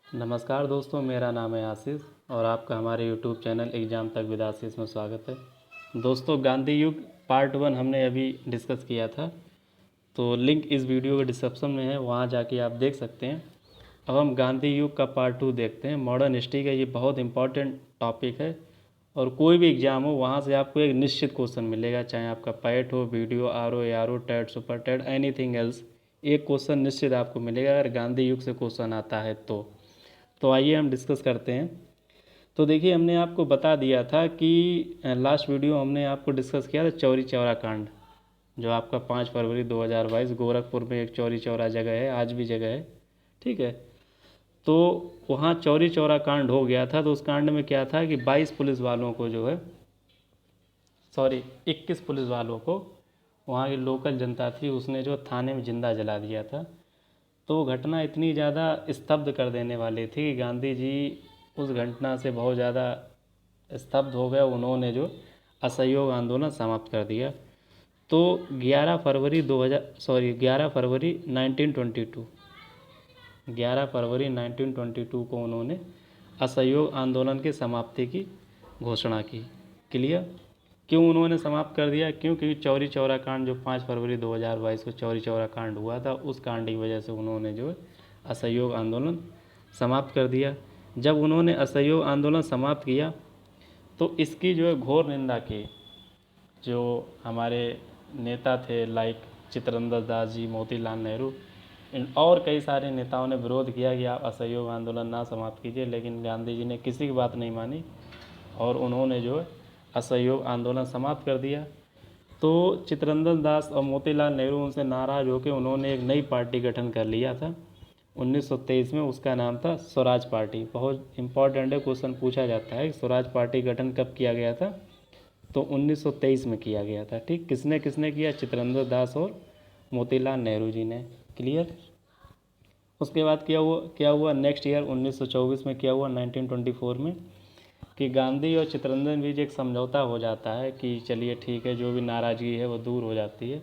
नमस्कार दोस्तों, मेरा नाम है आशीष और आपका हमारे YouTube चैनल एग्ज़ाम तक विद आशीष में स्वागत है। दोस्तों, गांधी युग पार्ट 1 हमने अभी डिस्कस किया था, तो लिंक इस वीडियो के डिस्क्रिप्शन में है, वहाँ जाके आप देख सकते हैं। अब हम गांधी युग का पार्ट 2 देखते हैं। मॉडर्न हिस्ट्री का ये बहुत इंपॉर्टेंट टॉपिक है और कोई भी एग्ज़ाम हो वहाँ से आपको एक निश्चित क्वेश्चन मिलेगा, चाहे आपका पैट हो, VDO, R O TET, super TET, anything else, एक क्वेश्चन निश्चित आपको मिलेगा अगर गांधी युग से क्वेश्चन आता है तो आइए हम डिस्कस करते हैं। तो देखिए, हमने आपको बता दिया था कि लास्ट वीडियो हमने आपको डिस्कस किया था चौरी चौरा कांड, जो आपका 5 फरवरी 2022 गोरखपुर में एक चौरी चौरा जगह है, आज भी जगह है, ठीक है। तो वहाँ चौरी चौरा कांड हो गया था। तो उस कांड में क्या था कि 22 पुलिस वालों को जो है, सॉरी 21 पुलिस वालों को, वहाँ की लोकल जनता थी उसने जो थाने में जिंदा जला दिया था। तो वो घटना इतनी ज़्यादा स्तब्ध कर देने वाली थी कि गांधी जी उस घटना से बहुत ज़्यादा स्तब्ध हो गए। उन्होंने जो असहयोग आंदोलन समाप्त कर दिया। तो 11 फरवरी 1922 11 फरवरी 1922 को उन्होंने असहयोग आंदोलन की समाप्ति की घोषणा की। क्लियर? क्यों उन्होंने समाप्त कर दिया? क्योंकि चौरी चौरा कांड जो 5 फरवरी 2022 को चौरी चौरा कांड हुआ था, उस कांड की वजह से उन्होंने जो है असहयोग आंदोलन समाप्त कर दिया। जब उन्होंने असहयोग आंदोलन समाप्त किया तो इसकी जो है घोर निंदा की। जो हमारे नेता थे लाइक चित्तरंजन दास जी, मोतीलाल नेहरू और कई सारे नेताओं ने विरोध किया कि आप असहयोग आंदोलन ना समाप्त कीजिए, लेकिन गांधी जी ने किसी की बात नहीं मानी और उन्होंने जो है असहयोग आंदोलन समाप्त कर दिया। तो चित्तरंजन दास और मोतीलाल नेहरू उनसे नाराज़ होकर उन्होंने एक नई पार्टी गठन कर लिया था 1923 में। उसका नाम था स्वराज पार्टी। बहुत इंपॉर्टेंट है, क्वेश्चन पूछा जाता है स्वराज पार्टी गठन कब किया गया था? तो 1923 में किया गया था। ठीक, किसने किसने किया? चित्तरंजन दास और मोतीलाल नेहरू जी ने। क्लियर? उसके बाद क्या हुआ नेक्स्ट ईयर 1924 में क्या हुआ, 1924 में, कि गांधी और चित्तरंजन बीच एक समझौता हो जाता है कि चलिए ठीक है, जो भी नाराज़गी है वो दूर हो जाती है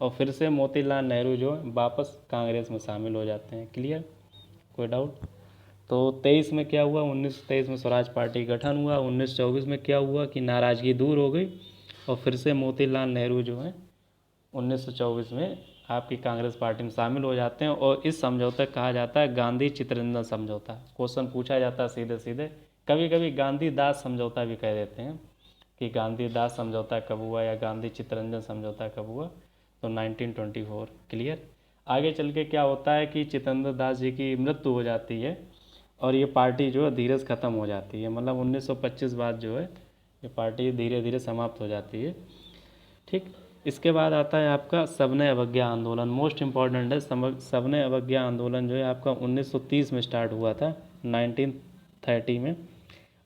और फिर से मोतीलाल नेहरू जो वापस कांग्रेस में शामिल हो जाते हैं। क्लियर? कोई डाउट? तो 23 में क्या हुआ, 1923 में स्वराज पार्टी गठन हुआ। 1924 में क्या हुआ कि नाराज़गी दूर हो गई और फिर से मोतीलाल नेहरू जो है 1924 में आपकी कांग्रेस पार्टी में शामिल हो जाते हैं और इस समझौते कहा जाता है गांधी चित्तरंजन समझौता। क्वेश्चन पूछा जाता है सीधे सीधे, कभी कभी गांधी दास समझौता भी कह देते हैं कि गांधी दास समझौता कब हुआ या गांधी चित्तरंजन समझौता कब हुआ, तो 1924। क्लियर? आगे चल के क्या होता है कि चित्तरंजन दास जी की मृत्यु हो जाती है और ये पार्टी जो है धीरे से ख़त्म हो जाती है। मतलब 1925 बाद जो है ये पार्टी धीरे धीरे समाप्त हो जाती है। ठीक, इसके बाद आता है आपका सविनय अवज्ञा आंदोलन। मोस्ट इम्पॉर्टेंट है। सविनय अवज्ञा आंदोलन जो है आपका 1930 में स्टार्ट हुआ था, 1930 में।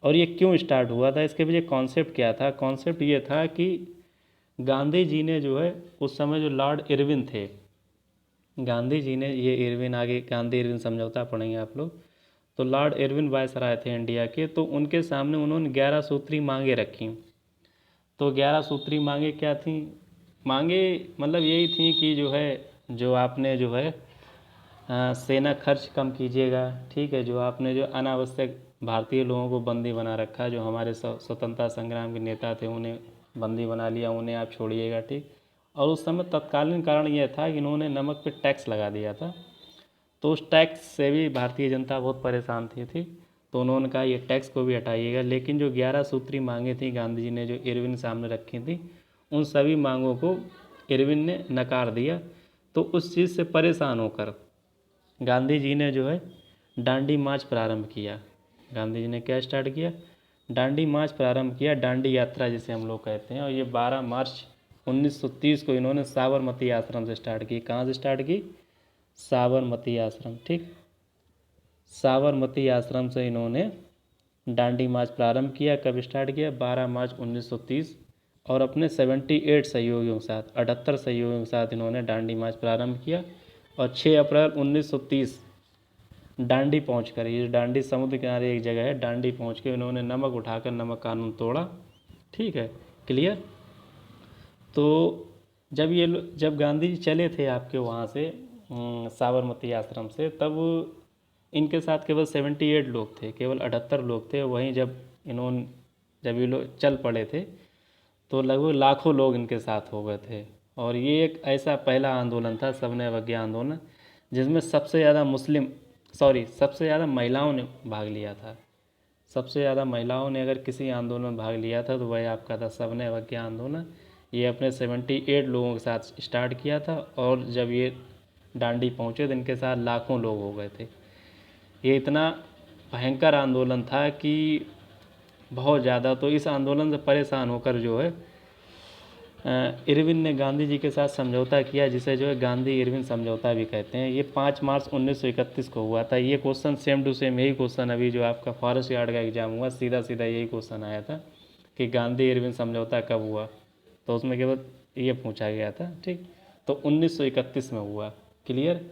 और ये क्यों स्टार्ट हुआ था, इसके पीछे कॉन्सेप्ट क्या था? कॉन्सेप्ट ये था कि गांधी जी ने जो है उस समय जो लॉर्ड इरविन थे, गांधी जी ने ये इरविन, आगे गांधी इरविन समझौता पढ़ेंगे आप लोग। तो लॉर्ड इरविन वायसराय थे इंडिया के, तो उनके सामने उन्होंने 11 सूत्री मांगे रखी। तो 11 सूत्री मांगे क्या थी? मांगे मतलब यही थी कि जो है, जो आपने जो है सेना खर्च कम कीजिएगा, ठीक है। जो आपने जो अनावश्यक भारतीय लोगों को बंदी बना रखा, जो हमारे स्वतंत्रता संग्राम के नेता थे उन्हें बंदी बना लिया, उन्हें आप छोड़िएगा, ठीक। और उस समय तत्कालीन कारण यह था कि इन्होंने नमक पे टैक्स लगा दिया था। तो उस टैक्स से भी भारतीय जनता बहुत परेशान थी। तो उन्होंने कहा ये टैक्स को भी हटाइएगा। लेकिन जो 11 सूत्री मांगे थी गांधी जी ने, जो इरविन सामने रखी थी, उन सभी मांगों को इरविन ने नकार दिया। तो उस चीज़ से परेशान होकर गांधी जी ने जो है डांडी मार्च प्रारंभ किया। गांधी जी ने क्या स्टार्ट किया? डांडी मार्च प्रारंभ किया, डांडी यात्रा जिसे हम लोग कहते हैं। और ये 12 मार्च 1930 को इन्होंने साबरमती आश्रम से स्टार्ट की। कहाँ से स्टार्ट की? साबरमती आश्रम, ठीक। साबरमती आश्रम से इन्होंने डांडी मार्च प्रारंभ किया। कब स्टार्ट किया? 12 मार्च 1930। और अपने 78 सहयोगियों के साथ, 78 सहयोगियों के साथ इन्होंने डांडी मार्च प्रारंभ किया। और 6 अप्रैल 1930 डांडी पहुंचकर, ये डांडी समुद्र किनारे एक जगह है, डांडी पहुंच के इन्होंने नमक उठाकर नमक कानून तोड़ा। ठीक है, क्लियर। तो जब गांधी जी चले थे आपके वहाँ से साबरमती आश्रम से, तब इनके साथ केवल 78 लोग थे, केवल 78 लोग थे। वहीं जब ये लोग चल पड़े थे तो लगभग लाखों लोग इनके साथ हो गए थे। और ये एक ऐसा पहला आंदोलन था सविनय अवज्ञा आंदोलन, जिसमें सबसे ज़्यादा महिलाओं ने भाग लिया था। सबसे ज़्यादा महिलाओं ने अगर किसी आंदोलन में भाग लिया था तो वह आपका था सविनय अवज्ञा आंदोलन। ये अपने 78 लोगों के साथ स्टार्ट किया था और जब ये डांडी पहुँचे तो इनके साथ लाखों लोग हो गए थे। ये इतना भयंकर आंदोलन था कि बहुत ज़्यादा, तो इस आंदोलन से परेशान होकर जो है इरविन ने गांधी जी के साथ समझौता किया, जिसे जो है गांधी इरविन समझौता भी कहते हैं। ये 5 मार्च 1931 को हुआ था। ये क्वेश्चन सेम टू सेम यही क्वेश्चन अभी जो आपका फॉरेस्ट गार्ड का एग्जाम हुआ, सीधा सीधा यही क्वेश्चन आया था कि गांधी इरविन समझौता कब हुआ, तो उसमें केवल ये पूछा गया था। ठीक, तो 1931 में हुआ। क्लियर,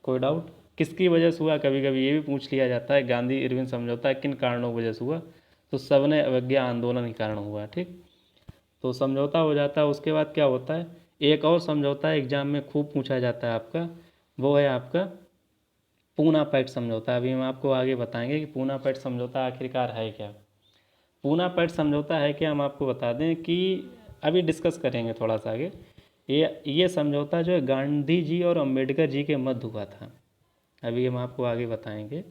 कोई डाउट? किसकी वजह से हुआ, कभी कभी ये भी पूछ लिया जाता है गांधी इरविन समझौता किन कारणों की वजह से हुआ, तो सविनय अवज्ञा आंदोलन के कारण हुआ। ठीक, तो समझौता हो जाता है। उसके बाद क्या होता है, एक और समझौता एग्जाम में खूब पूछा जाता है आपका, वो है आपका पूना पैक्ट समझौता। अभी हम आपको आगे बताएंगे कि पूना पैक्ट समझौता आखिरकार है क्या। पूना पैक्ट समझौता है क्या, हम आपको बता दें कि अभी डिस्कस करेंगे थोड़ा सा आगे। ये समझौता जो है गांधी जी और अम्बेडकर जी के मध्य हुआ था। अभी हम आपको आगे बताएंगे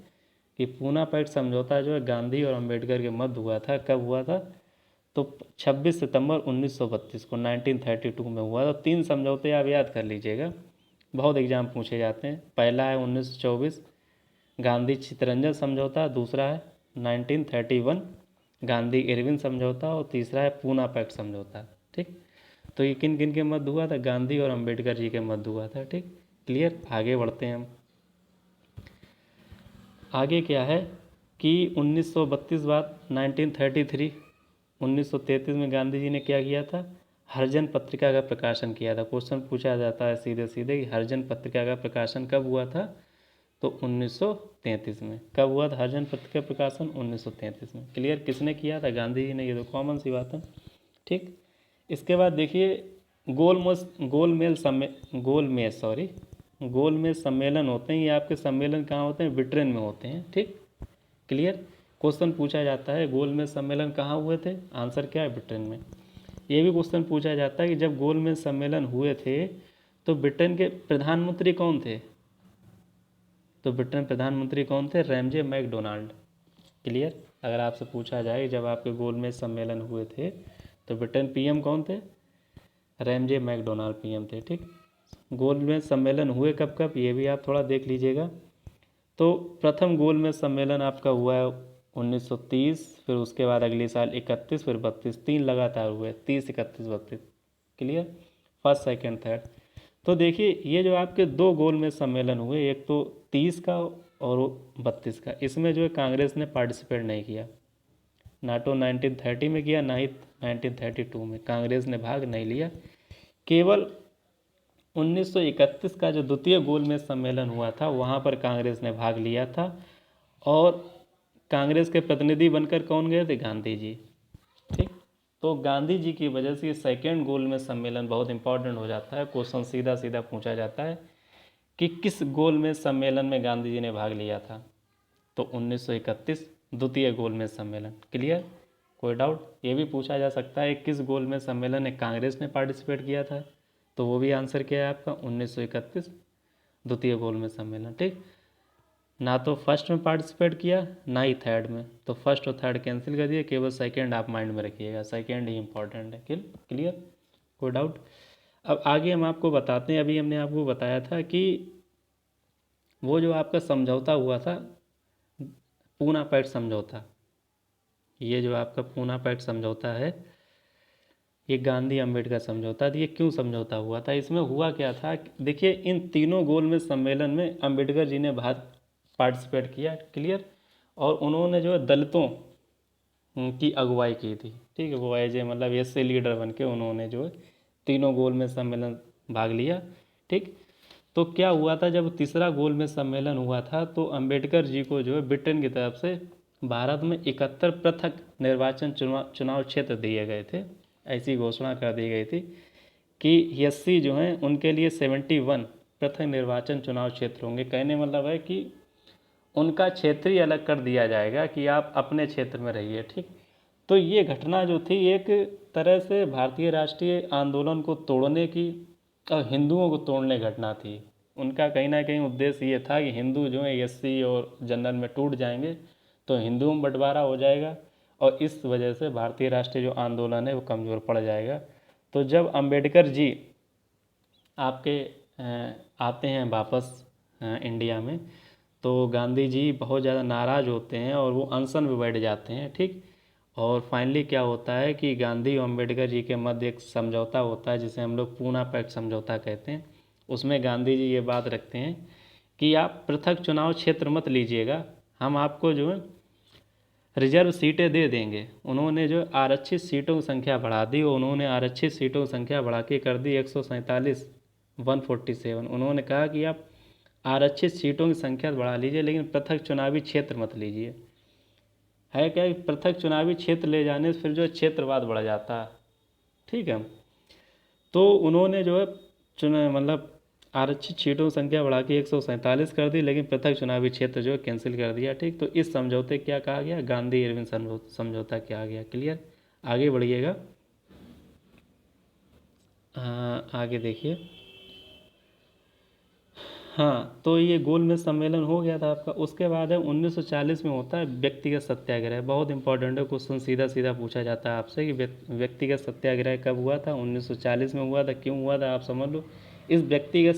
कि पूना पैक्ट समझौता जो है गांधी और अम्बेडकर के मध्य हुआ था। कब हुआ था, तो 26 सितंबर 1932 को 1932 में हुआ था। 3 समझौते आप याद कर लीजिएगा, बहुत एग्जाम पूछे जाते हैं। पहला है 1924 गांधी चितरंजन समझौता, दूसरा है 1931 गांधी इरविन समझौता और तीसरा है पूना पैक्ट समझौता। ठीक, तो ये किन किन के मध्य हुआ था, गांधी और अम्बेडकर जी के मध्य हुआ था। ठीक, क्लियर, आगे बढ़ते हैं हम। आगे क्या है कि 1932 बाद 1933 में गांधी जी ने क्या किया था, हरिजन पत्रिका का प्रकाशन किया था। क्वेश्चन पूछा जाता है सीधे सीधे कि हरिजन पत्रिका का प्रकाशन कब हुआ था, तो 1933 में। कब हुआ था हरिजन पत्रिका प्रकाशन, 1933 में। क्लियर, किसने किया था, गांधी जी ने, ये तो कॉमन सी बात है। ठीक, इसके बाद देखिए गोलमेज सम्मेलन होते हैं। ये आपके सम्मेलन कहाँ होते हैं, ब्रिटेन में होते हैं। ठीक, क्लियर, क्वेश्चन पूछा जाता है गोलमेज सम्मेलन कहाँ हुए थे, आंसर क्या है, ब्रिटेन में। ये भी क्वेश्चन पूछा जाता है कि जब गोलमेज सम्मेलन हुए थे तो ब्रिटेन के प्रधानमंत्री कौन थे, तो ब्रिटेन प्रधानमंत्री कौन थे, रैमजे मैकडोनाल्ड। क्लियर, अगर आपसे पूछा जाए जब आपके गोलमेज सम्मेलन हुए थे तो ब्रिटेन पीएम कौन थे, रैमजे मैकडोनाल्ड पीएम थे। ठीक, गोलमेज सम्मेलन हुए कब कब, ये भी आप थोड़ा देख लीजिएगा। तो प्रथम गोलमेज सम्मेलन आपका हुआ है 1930, फिर उसके बाद अगले साल 31, फिर 32, 3 लगातार हुए, 30, 31, 32। Clear, first, second, third. तो देखिए ये जो आपके 2 गोलमेज सम्मेलन हुए, एक तो 30 का और 32 का, इसमें जो है कांग्रेस ने पार्टिसिपेट नहीं किया, ना तो 1930 में किया ना ही 1932 में, कांग्रेस ने भाग नहीं लिया। केवल 1931 का जो द्वितीय गोलमेज सम्मेलन हुआ था वहाँ पर कांग्रेस ने भाग लिया था, और कांग्रेस के प्रतिनिधि बनकर कौन गए थे, गांधी जी। ठीक, तो गांधी जी की वजह से सेकेंड गोलमेज सम्मेलन बहुत इंपॉर्टेंट हो जाता है। क्वेश्चन सीधा सीधा पूछा जाता है कि किस गोलमेज सम्मेलन में गांधी जी ने भाग लिया था, तो 1931 द्वितीय गोलमेज सम्मेलन। क्लियर, कोई डाउट? ये भी पूछा जा सकता है किस गोलमेज सम्मेलन में कांग्रेस ने पार्टिसिपेट किया था, तो वो भी आंसर क्या है आपका, 1931 द्वितीय गोलमेज सम्मेलन। ठीक, ना तो फर्स्ट में पार्टिसिपेट किया ना ही थर्ड में, तो फर्स्ट और थर्ड कैंसिल कर दिए, केवल सेकंड आप माइंड में रखिएगा, सेकंड ही इंपॉर्टेंट है। क्लियर, कोई डाउट? अब आगे हम आपको बताते हैं। अभी हमने आपको बताया था कि वो जो आपका समझौता हुआ था पूना पैक्ट समझौता, ये जो आपका पूना पैक्ट समझौता है ये गांधी अम्बेडकर समझौता, ये क्यों समझौता हुआ था, इसमें हुआ क्या था, देखिए इन तीनों गोलमेज सम्मेलन में अम्बेडकर जी ने पार्टिसिपेट किया। क्लियर, और उन्होंने जो है दलितों की अगुवाई की थी। ठीक है, वो एज ए मतलब एसए लीडर बन के उन्होंने जो है तीनों गोलमेज सम्मेलन भाग लिया। ठीक, तो क्या हुआ था, जब तीसरा गोलमेज सम्मेलन हुआ था तो अम्बेडकर जी को जो है ब्रिटेन की तरफ से भारत में 71 पृथक निर्वाचन चुनाव क्षेत्र दिए गए थे। ऐसी घोषणा कर दी गई थी कि एससी जो हैं उनके लिए 71 पृथक निर्वाचन चुनाव क्षेत्र होंगे। कहने मतलब है कि उनका क्षेत्रीय अलग कर दिया जाएगा कि आप अपने क्षेत्र में रहिए, ठीक। तो ये घटना जो थी एक तरह से भारतीय राष्ट्रीय आंदोलन को तोड़ने की और हिंदुओं को तोड़ने की घटना थी। उनका कहीं ना कहीं उद्देश्य ये था कि हिंदू जो है एससी और जनरल में टूट जाएंगे तो हिंदुओं में बंटवारा हो जाएगा और इस वजह से भारतीय राष्ट्रीय जो आंदोलन है वो कमज़ोर पड़ जाएगा। तो जब अंबेडकर जी आपके आते हैं वापस इंडिया में, तो गांधी जी बहुत ज़्यादा नाराज़ होते हैं और वो अनशन में बैठ जाते हैं, ठीक। और फाइनली क्या होता है कि गांधी और अम्बेडकर जी के मध्य एक समझौता होता है जिसे हम लोग पूना पैक्ट समझौता कहते हैं। उसमें गांधी जी ये बात रखते हैं कि आप पृथक चुनाव क्षेत्र मत लीजिएगा, हम आपको जो है रिजर्व सीटें दे देंगे। उन्होंने जो आरक्षित सीटों की संख्या बढ़ा दी और उन्होंने आरक्षित सीटों की संख्या बढ़ा के कर दी 147, 147। उन्होंने कहा कि आप आरक्षित सीटों की संख्या बढ़ा लीजिए लेकिन पृथक चुनावी क्षेत्र मत लीजिए। है क्या कि पृथक चुनावी क्षेत्र ले जाने से फिर जो क्षेत्रवाद बढ़ जाता है, ठीक है। तो उन्होंने जो है मतलब आरक्षित सीटों की संख्या बढ़ा के 147 कर दी लेकिन पृथक चुनावी क्षेत्र जो है कैंसिल कर दिया, ठीक। तो इस समझौते क्या कहा गया, गांधी इरविन समझौता क्या गया। क्लियर, आगे बढ़िएगा। आगे देखिए। हाँ, तो ये गोलमेज सम्मेलन हो गया था आपका। उसके बाद है 1940 में होता है व्यक्तिगत सत्याग्रह। बहुत इंपॉर्टेंट है, क्वेश्चन सीधा सीधा पूछा जाता है आपसे कि व्यक्तिगत सत्याग्रह कब हुआ था। 1940 में हुआ था। क्यों हुआ था आप समझ लो। इस व्यक्तिगत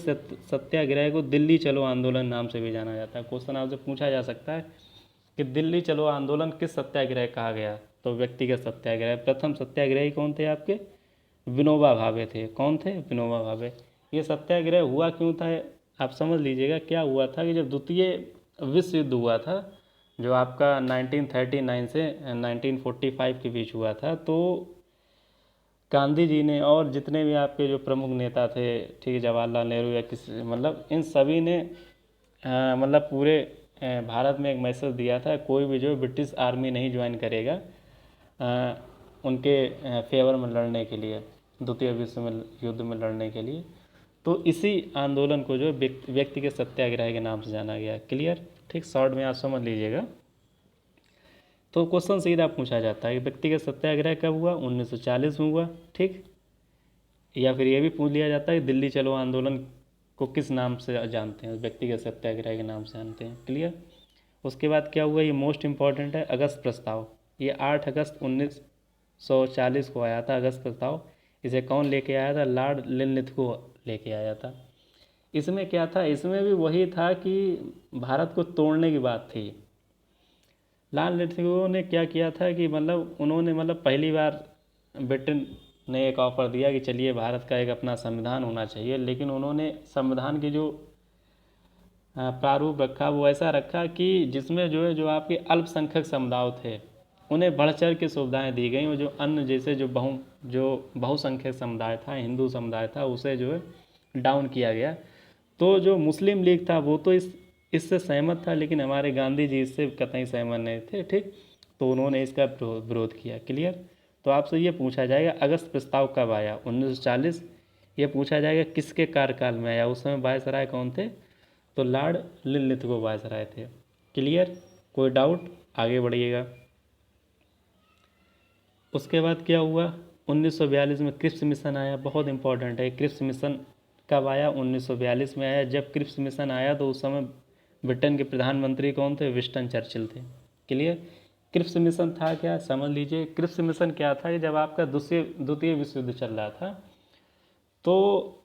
सत्याग्रह को दिल्ली चलो आंदोलन नाम से भी जाना जाता है। क्वेश्चन आपसे पूछा जा सकता है कि दिल्ली चलो आंदोलन किस सत्याग्रह कहा गया, तो व्यक्तिगत सत्याग्रह। प्रथम सत्याग्रही कौन थे आपके, विनोबा भावे थे। कौन थे, विनोबा भावे। ये सत्याग्रह हुआ क्यों था आप समझ लीजिएगा। क्या हुआ था कि जब द्वितीय विश्व युद्ध हुआ था जो आपका 1939 से 1945 के बीच हुआ था, तो गांधी जी ने और जितने भी आपके जो प्रमुख नेता थे, ठीक है, जवाहरलाल नेहरू या किसी मतलब इन सभी ने मतलब पूरे भारत में एक मैसेज दिया था, कोई भी जो ब्रिटिश आर्मी नहीं ज्वाइन करेगा उनके फेवर में लड़ने के लिए, द्वितीय विश्व में युद्ध में लड़ने के लिए। तो इसी आंदोलन को जो व्यक्तिगत सत्याग्रह के नाम से जाना गया। क्लियर, ठीक, शॉर्ट में आप समझ लीजिएगा। तो क्वेश्चन सीधा पूछा जाता है कि व्यक्तिगत सत्याग्रह कब हुआ, 1940 में हुआ, ठीक। या फिर ये भी पूछ लिया जाता है कि दिल्ली चलो आंदोलन को किस नाम से जानते हैं, व्यक्तिगत सत्याग्रह के नाम से जानते हैं। क्लियर। उसके बाद क्या हुआ, ये मोस्ट इंपॉर्टेंट है, अगस्त प्रस्ताव। ये 8 अगस्त 1940 को आया था अगस्त प्रस्ताव। इसे कौन लेके आया था, लॉर्ड लिनलिथ को लेके आया था। इसमें क्या था, इसमें भी वही था कि भारत को तोड़ने की बात थी। लॉर्ड लिनलिथ ने क्या किया था कि मतलब उन्होंने मतलब पहली बार ब्रिटेन ने एक ऑफ़र दिया कि चलिए भारत का एक अपना संविधान होना चाहिए, लेकिन उन्होंने संविधान की जो प्रारूप रखा वो ऐसा रखा कि जिसमें जो है जो आपके अल्पसंख्यक समुदाय थे उन्हें बढ़ चढ़ के सुविधाएं दी गई और जो अन्य जैसे जो बहुसंख्यक समुदाय था, हिंदू समुदाय था, उसे जो है डाउन किया गया। तो जो मुस्लिम लीग था वो तो इससे सहमत था, लेकिन हमारे गांधी जी इससे कतई सहमत नहीं थे, ठीक। तो उन्होंने इसका विरोध किया। क्लियर। तो आपसे ये पूछा जाएगा अगस्त प्रस्ताव कब आया, 1940। ये पूछा जाएगा किसके कार्यकाल में आया, उस समय वायसराय कौन थे, तो लॉर्ड लिनलिथ को वायसराय थे। क्लियर, कोई डाउट, आगे बढ़िएगा। उसके बाद क्या हुआ, 1942 में क्रिप्स मिशन आया। बहुत इंपॉर्टेंट है। क्रिप्स मिशन कब आया, 1942 में आया। जब क्रिप्स मिशन आया तो उस समय ब्रिटेन के प्रधानमंत्री कौन थे, विंस्टन चर्चिल थे। क्लियर। क्रिप्स मिशन था क्या, समझ लीजिए। क्रिप्स मिशन क्या था कि जब आपका द्वितीय विश्व युद्ध चल रहा था, तो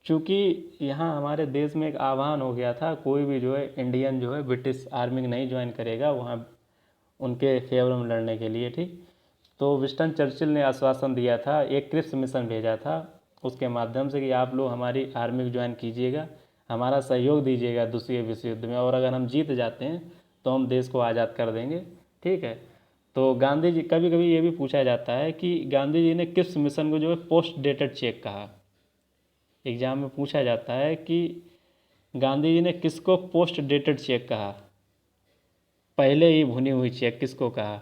चूँकि यहाँ हमारे देश में एक आह्वान हो गया था, कोई भी जो है इंडियन जो है ब्रिटिश आर्मी नहीं ज्वाइन करेगा वहाँ उनके फेवर में लड़ने के लिए, ठीक। तो विंस्टन चर्चिल ने आश्वासन दिया था, एक क्रिप्स मिशन भेजा था उसके माध्यम से कि आप लोग हमारी आर्मी को ज्वाइन कीजिएगा, हमारा सहयोग दीजिएगा द्वितीय विश्व युद्ध में, और अगर हम जीत जाते हैं तो हम देश को आज़ाद कर देंगे, ठीक है। तो गांधी जी, कभी कभी ये भी पूछा जाता है कि गांधी जी ने क्रिप्स मिशन को जो है पोस्ट डेटेड चेक कहा। एग्जाम में पूछा जाता है कि गांधी जी ने किसको पोस्ट डेटेड चेक कहा, पहले ही भुनी हुई चेक किसको कहा,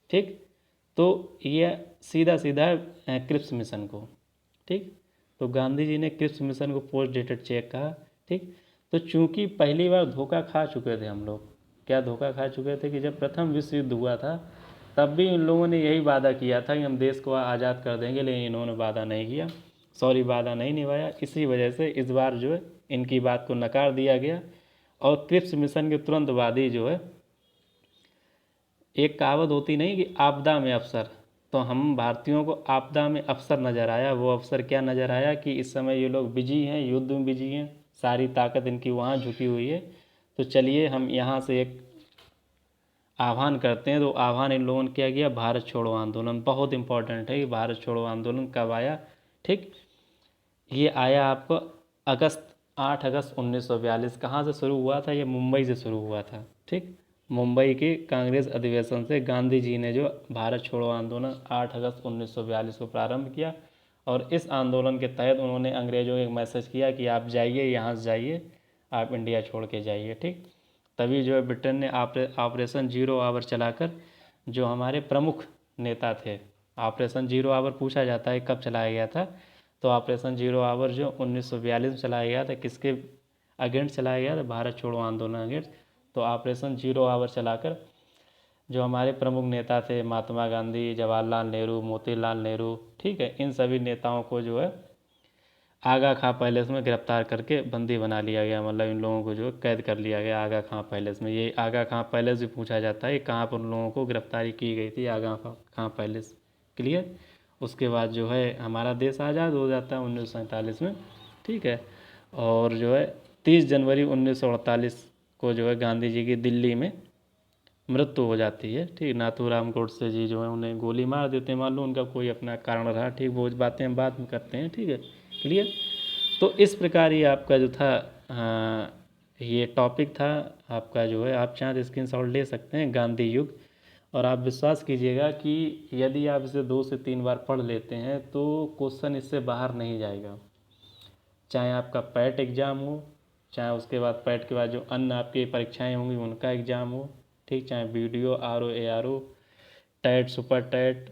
ठीक। तो ये सीधा सीधा है क्रिप्स मिशन को, ठीक। तो गांधी जी ने क्रिप्स मिशन को पोस्ट डेटेड चेक कहा, ठीक। तो चूंकि पहली बार धोखा खा चुके थे हम लोग, क्या धोखा खा चुके थे कि जब प्रथम विश्व युद्ध हुआ था तब भी इन लोगों ने यही वादा किया था कि हम देश को आज़ाद कर देंगे, लेकिन इन्होंने वादा नहीं किया, वादा नहीं निभाया। इसी वजह से इस बार जो है इनकी बात को नकार दिया गया। और क्रिप्स मिशन के तुरंत बाद ही जो है, एक कहावत होती नहीं कि आपदा में अवसर, तो हम भारतीयों को आपदा में अवसर नज़र आया। वो अवसर क्या नज़र आया कि इस समय ये लोग बिजी हैं, युद्ध में बिजी हैं, सारी ताकत इनकी वहाँ झुकी हुई है। तो चलिए हम यहाँ से एक आह्वान करते हैं। तो आह्वान इन लोगों ने क्या किया, भारत छोड़ो आंदोलन। बहुत इंपॉर्टेंट है कि भारत छोड़ो आंदोलन कब आया, ठीक, ये आया आपको 8 अगस्त 1942। कहाँ से शुरू हुआ था, ये मुंबई से शुरू हुआ था, ठीक। मुंबई के कांग्रेस अधिवेशन से गांधी जी ने जो भारत छोड़ो आंदोलन 8 अगस्त 1942 को प्रारंभ किया। और इस आंदोलन के तहत उन्होंने अंग्रेजों को एक मैसेज किया कि आप जाइए, यहाँ से जाइए, आप इंडिया छोड़ के जाइए, ठीक। तभी जो है ब्रिटेन ने ऑपरेशन जीरो आवर चलाकर, जो हमारे प्रमुख नेता थे, ऑपरेशन जीरो आवर पूछा जाता है कब चलाया गया था, तो ऑपरेशन जीरो आवर जो 1942 में चलाया गया था, किसके अगेंस्ट चलाया गया था, भारत छोड़ो आंदोलन अगेंस्ट। तो ऑपरेशन जीरो आवर चलाकर जो हमारे प्रमुख नेता थे, महात्मा गांधी, जवाहरलाल नेहरू, मोतीलाल नेहरू, ठीक है, इन सभी नेताओं को जो है आगा खां पैलेस में गिरफ्तार करके बंदी बना लिया गया। मतलब इन लोगों को जो है कैद कर लिया गया आगा खां पैलेस में। ये आगा खां पैलेस भी पूछा जाता है कहाँ पर उन लोगों को गिरफ्तारी की गई थी, आगा खां पैलेस। क्लियर। उसके बाद जो है हमारा देश आज़ाद हो जाता है 1947 में, ठीक है। और जो है 30 जनवरी 1948 को जो है गांधी जी की दिल्ली में मृत्यु हो जाती है, ठीक। नाथूराम गोडसे जी जो है उन्हें गोली मार देते हैं, मान लो उनका कोई अपना कारण रहा, ठीक। वो बातें हम बाद में करते हैं, ठीक है। क्लियर। तो इस प्रकार ये आपका जो था, ये टॉपिक था आपका, जो है आप चाहें तो स्क्रीनशॉट ले सकते हैं, गांधी युग। और आप विश्वास कीजिएगा कि यदि आप इसे 2 से 3 बार पढ़ लेते हैं तो क्वेश्चन इससे बाहर नहीं जाएगा। चाहे आपका पैट एग्ज़ाम हो, चाहे उसके बाद पैट के बाद जो अन्य आपकी परीक्षाएं होंगी उनका एग्ज़ाम हो, ठीक, चाहे VDO, R O A R O, TET, super TET,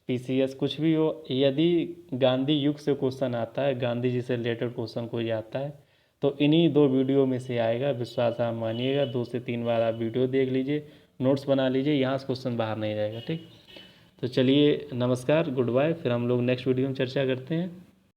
PCS, कुछ भी हो, यदि गांधी युग से क्वेश्चन आता है, गांधी जी से रिलेटेड क्वेश्चन कोई आता है, तो इन्हीं 2 वीडियो में से आएगा। विश्वास आप मानिएगा, 2 से 3 बार आप वीडियो देख लीजिए, नोट्स बना लीजिए, यहाँ से क्वेश्चन बाहर नहीं जाएगा, ठीक। तो चलिए नमस्कार, गुड बाय, फिर हम लोग नेक्स्ट वीडियो में चर्चा करते हैं।